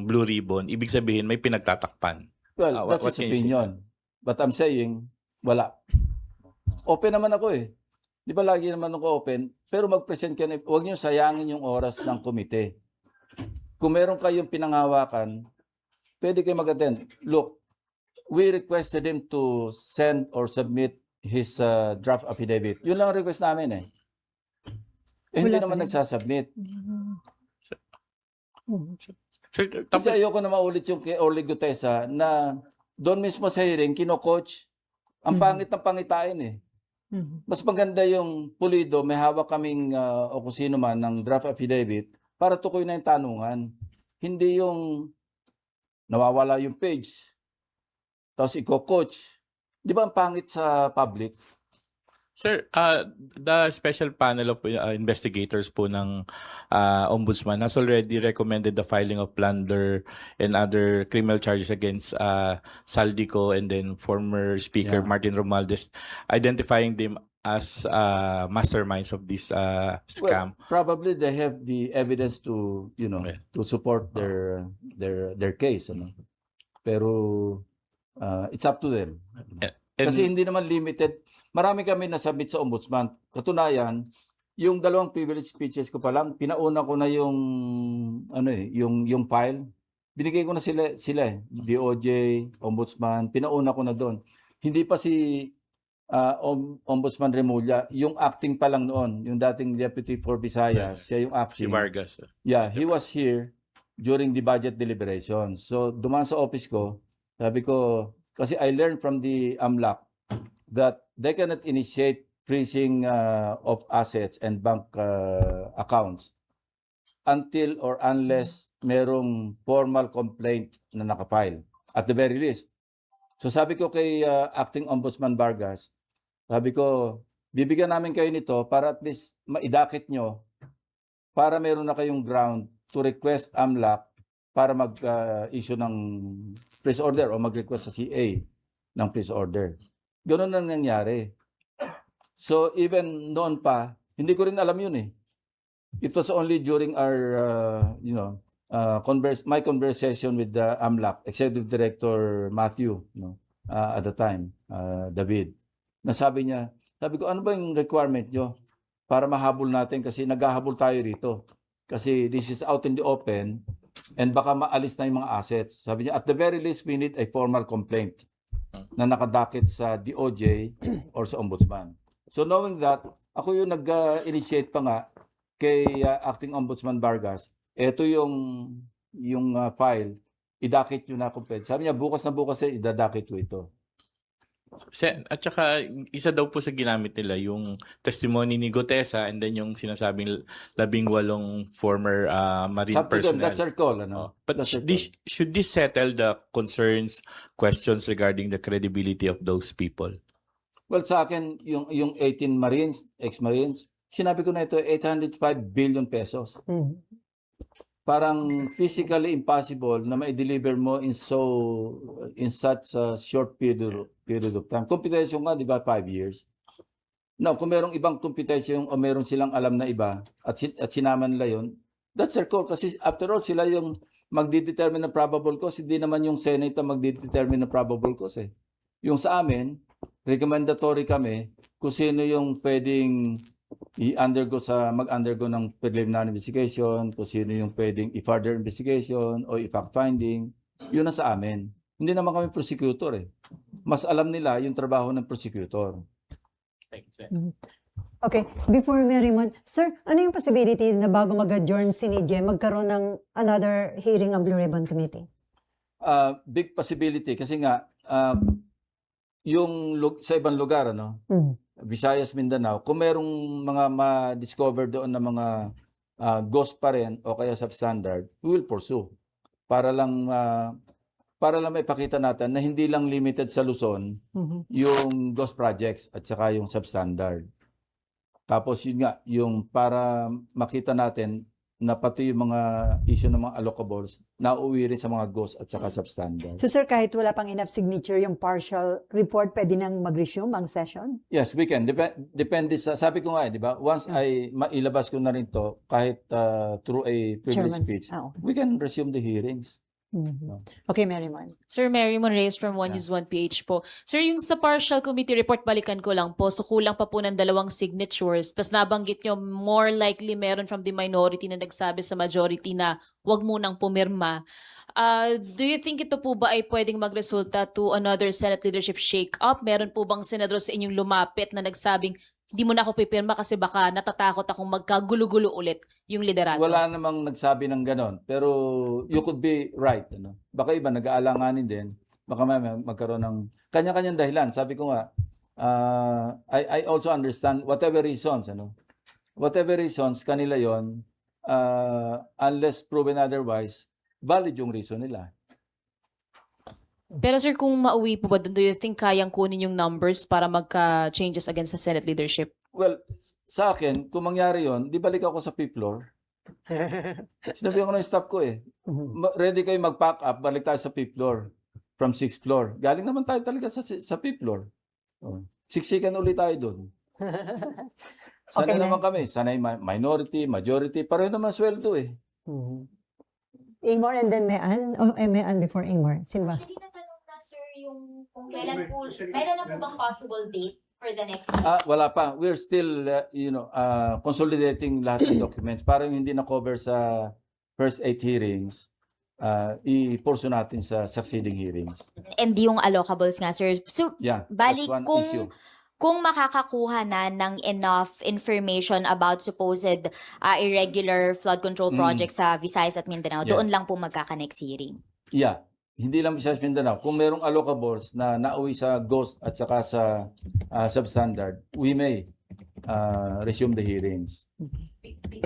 Blue Ribbon, ibig sabihin may pinagtatakpan. Well, that's what his can you say? opinion. But I'm saying, wala. Open naman ako eh. Di ba lagi naman ako open? Pero mag-present ka na, huwag niyo sayangin yung oras ng komite. Kung meron kayong pinanghawakan, pwede kayo mag-attend. Look, we requested him to send or submit his draft affidavit. Yun lang ang request namin eh. Hindi Wala pa naman rin. nagsasubmit. Sir, Kasi ayoko na maulit yung kay Orly Gutesa na doon mismo sa hearing, kino-coach. Ang pangit ng pangitain eh. Mhm. Mas maganda yung pulido, may hawak kaming o kung sino man ng draft affidavit para tukoy na yung tanungan. Hindi yung nawawala yung page. Tapos iko-coach. Di ba ang pangit sa public? Sir, the special panel of investigators po ng Ombudsman has already recommended the filing of plunder and other criminal charges against Saldico and then former Speaker Yeah. Martin Romualdez, identifying them as masterminds of this scam. Well, probably they have the evidence to, Okay. to support their case, ano. Pero it's up to them. And- Kasi hindi naman limited. Marami kami nasubmit sa ombudsman. Katunayan, yung dalawang privilege speeches ko pa lang, pinauna ko na yung yung file. Binigay ko na sila DOJ, ombudsman, pinauna ko na doon. Hindi pa si Ombudsman Remulla, yung acting pa lang noon, yung dating Deputy for Visayas, siya yung Si acting. Vargas. Yeah, he was here during the budget deliberation. So, dumaan sa office ko, sabi ko, kasi I learned from the AMLAC that they cannot initiate freezing of assets and bank accounts until or unless merong formal complaint na nakapile, at the very least. So sabi ko kay Acting Ombudsman Vargas, sabi ko, bibigyan namin kayo nito para at least maidakit nyo para meron na kayong ground to request AMLAC para mag-issue ng freeze order o mag-request sa CA ng freeze order. Ganun ang nangyari. So even noon pa, hindi ko rin alam yun eh. It was only during our, my conversation with the AMLAC, Executive Director Matthew, at the time, David, nasabi niya, sabi ko, ano ba yung requirement nyo para mahabol natin kasi naghahabol tayo rito. Kasi this is out in the open and baka maalis na yung mga assets. Sabi niya, at the very least, we need a formal complaint na nakadakit sa DOJ or sa Ombudsman. So knowing that, ako yung nag-initiate pa nga kay Acting Ombudsman Vargas, eto yung file, idakit nyo na kung pwede. Sabi niya, bukas na bukas idadakit ko ito. At saka, isa daw po sa ginamit nila yung testimony ni Gotesa and then yung sinasabing 18 former Marine Sabi ko, personnel. that's our call. Ano? But That's our call. should this settle the concerns, questions regarding the credibility of those people? Well, sa akin, yung 18 Marines, ex-Marines, sinabi ko na ito, 805 billion pesos. Parang physically impossible na ma-deliver mo in such a short period of time. Computation nga, di ba, 5 years. Now, kung merong ibang computation o meron silang alam na iba at sinama nila yun, that's their call. Kasi after all, sila yung magdidetermine ng probable cause. Hindi naman yung Senate ang magdidetermine ng probable cause eh. Yung sa amin, recommendatory kami kung sino yung pwedeng mag-undergo ng preliminary investigation, kung sino yung pwedeng i-further investigation o i-fact finding, yun na sa amin. Hindi naman kami prosecutor eh. Mas alam nila yung trabaho ng prosecutor. Thank you, sir. Okay, before Merrimon, sir, ano yung possibility na bago mag-adjourn si NIJE, magkaroon ng another hearing ang Blue Ribbon Committee? Big possibility kasi nga sa ibang lugar Visayas, Mindanao, kung merong mga ma-discover doon na mga ghost pa rin o kaya substandard, we will pursue para lang may pakita natin na hindi lang limited sa Luzon yung ghost projects at saka yung substandard. Tapos yun nga, yung para makita natin na pati yung mga issue ng mga allocables na uwi rin sa mga ghost at saka substandard. So sir, kahit wala pang enough signature yung partial report, pwede nang mag-resume ang session? Yes, we can. Depende sa, sabi ko nga, di ba? Once ay mailabas ko na rin to, kahit through a privilege speech, we can resume the hearings. Okay, Merrimon. Sir Merrimon Reyes from One Yeah. News 1 PH po. Sir, yung sa partial committee report, balikan ko lang po. So kulang pa po ng 2 signatures. Tapos nabanggit nyo, more likely meron from the minority na nagsabi sa majority na wag munang pumirma. Do you think ito po ba ay pwedeng magresulta to another Senate leadership shake-up? Meron po bang senador sa inyong lumapit na nagsabing, di mo na ako pipirma kasi baka natatakot akong magkagulo-gulo ulit yung liderato? Wala namang nagsabi ng ganon. Pero you could be right. Baka iba nag-aalanganin din. Baka magkaroon ng kanya-kanyang dahilan. Sabi ko nga, I also understand whatever reasons. Whatever reasons, kanila yon, unless proven otherwise, valid yung reason nila. Pero sir, kung mauwi po ba doon, do you think kayang kunin yung numbers para magka-changes against the Senate leadership? Well, sa akin, kung mangyari yon, di balik ako sa fifth floor. Sinabi ko ng staff ko eh. Ready kayo mag-pack up, balik tayo sa fifth floor. From sixth floor. Galing naman tayo talaga sa fifth floor. Oh. Siksikan ulit tayo doon. Sanay Okay na. naman kami. Sanay minority, majority. Pareho naman sweldo eh. Ingmar and then Mean? Oh, Mean before Ingmar. Sino ba? Actually, natanong na sir yung kung kailan na po bang possible date for the next meeting? Wala pa. We're still, consolidating lahat ng documents. Parang hindi na-cover sa first 8 hearings. I-pursue natin sa succeeding hearings. And yung allocables nga sir. So, Yeah, balik that's one kung issue. kung makakakuha na ng enough information about supposed irregular flood control projects sa Visayas at Mindanao, Yeah. doon lang po magkaka-next hearing. Yeah. Hindi lang Visayas Mindanao. Kung merong allocables na nauwi sa GHOST at saka sa substandard, we may resume the hearings.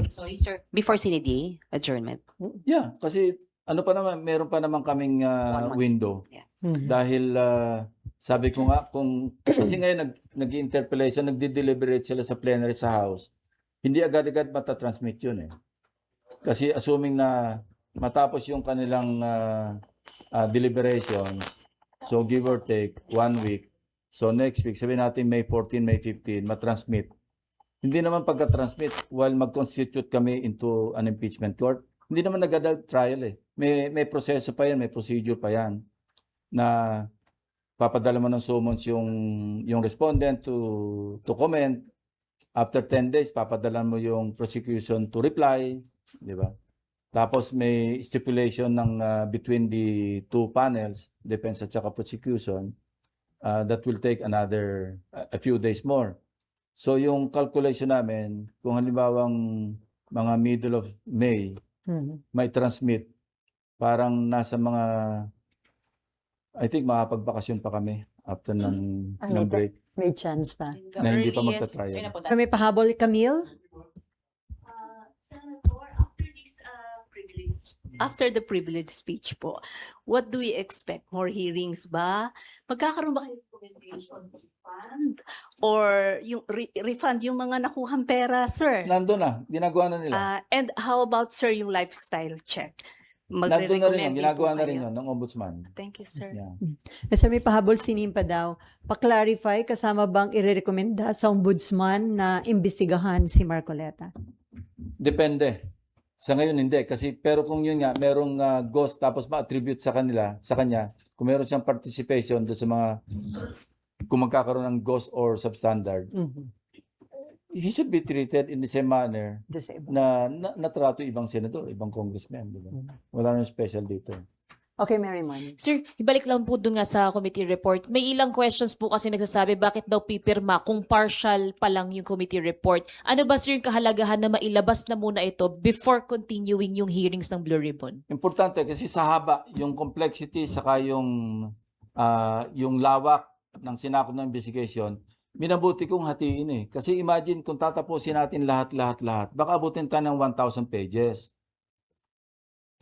Sorry, sir. Before CND adjournment. Yeah, kasi meron pa naman kaming 1 month. window. Yeah. Dahil sabi ko nga, kasi ngayon nag-interpellation, nagde-deliberate sila sa plenary sa House, hindi agad-agad matatransmit yun eh. Kasi assuming na matapos yung kanilang deliberation, so give or take 1 week, so next week, sabihin natin May 14, May 15, matransmit. Hindi naman pagka-transmit, while mag-constitute kami into an impeachment court, hindi naman nag-adult trial eh. May proseso pa yan, may procedure pa yan na papadala mo ng summons yung respondent to comment. After 10 days, papadala mo yung prosecution to reply, di ba? Tapos may stipulation ng between the two panels, defense at saka prosecution, that will take a few days more. So yung calculation namin, kung halimbawang mga middle of May, may transmit, parang nasa mga, I think makapagbakasyon pa kami after ng break May chance pa. na hindi pa magta-trial. May pahabol, Camille? Senator, after the privilege speech po, what do we expect? More hearings ba? Magkakaroon ba kayo ng recommendation refund? Or yung refund yung mga nakuhang pera, sir? Nandun na, ginagawa na nila. And how about, sir, yung lifestyle check? Nandun na rin yun, Magre-recommend din ginagawa po na rin kayo. yun ng ombudsman. Thank you, sir. Yeah. Sir, may pahabol sinimpa daw. Pa-clarify, kasama bang irerekomenda sa ombudsman na imbestigahan si Marcoleta? Depende. Sa ngayon hindi kasi pero kung yun nga merong ghost tapos ma-attribute sa kanya, kung meron siyang participation doon sa mga kung magkakaroon ng ghost or substandard, he should be treated in the same manner na natrato ibang senador, ibang congressman, di ba? Wala nang special dito. Okay, Merriman. Sir, ibalik lang po dun nga sa committee report. May ilang questions po kasi nagsasabi bakit daw pipirma kung partial pa lang yung committee report. Ano ba sir yung kahalagahan na mailabas na muna ito before continuing yung hearings ng Blue Ribbon? Importante kasi sa haba, yung complexity saka yung lawak ng sinakop ng investigation, minabuti kong hatiin eh. Kasi imagine kung tatapusin natin lahat, baka abutin tayo ng 1,000 pages.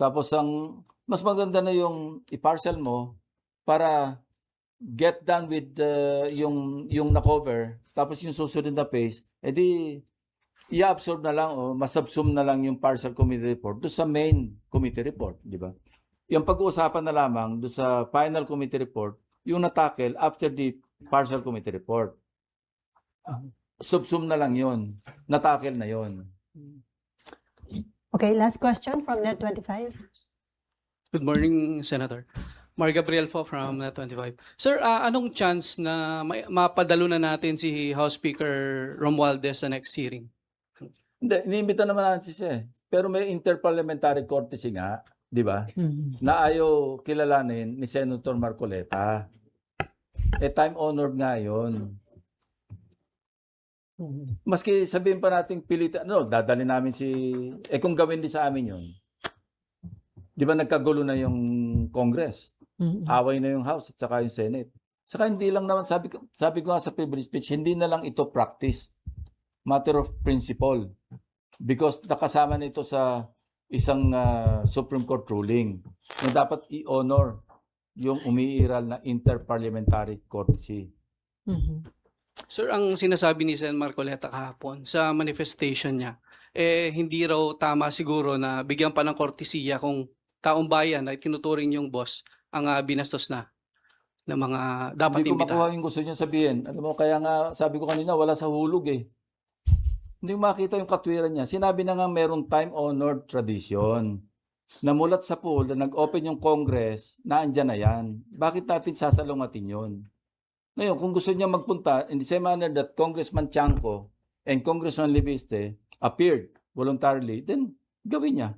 Tapos mas maganda na yung i-parcel mo para get done with yung na-cover. Tapos yung susunod na page, edi i-absorb na lang o masubsum na lang yung partial committee report doon sa main committee report, di ba? Yung pag-uusapan na lamang doon sa final committee report, yung natakel after the partial committee report. Subsum na lang yun. Natakel na yun. Okay, last question from Net25. Good morning, Senator. Mar Gabriel po from Net25. Sir, anong chance na mapadalo na natin si House Speaker Romualdez sa next hearing? Hindi, iniimbita naman natin siya eh. Pero may interparliamentary courtesy nga, di ba? Na ayaw kilalanin ni Senator Marcoleta. Time-honored nga yun. Maski sabihin pa natin pilitan, dadali namin kung gawin din sa amin yun. Di ba nagkagulo na yung Congress? Away na yung House at saka yung Senate. Saka hindi lang naman, sabi ko nga sa privilege speech, hindi na lang ito practice. Matter of principle. Because nakasama nito sa isang Supreme Court ruling na dapat i-honor yung umiiral na interparliamentary courtesy. Mhm. Sir, ang sinasabi ni Sen. Marcoleta kahapon sa manifestation niya, hindi raw tama siguro na bigyan pa ng kortesiya kung taong bayan ay tinuturing yung boss ang binastos na ng mga dapat Hindi ko imbitahan. makuha yung gusto niya sabihin. Alam mo, kaya nga sabi ko kanina, wala sa hulog eh. Hindi ko makita yung katwiran niya. Sinabi na nga merong time-honored tradition na mulat sa pool na nag-open yung Congress, na andyan na yan. Bakit natin sasalungatin yun? Ngayon, kung gusto niya magpunta, in the same manner that Congressman Chanco and Congressman Libiste appeared voluntarily, then gawin niya.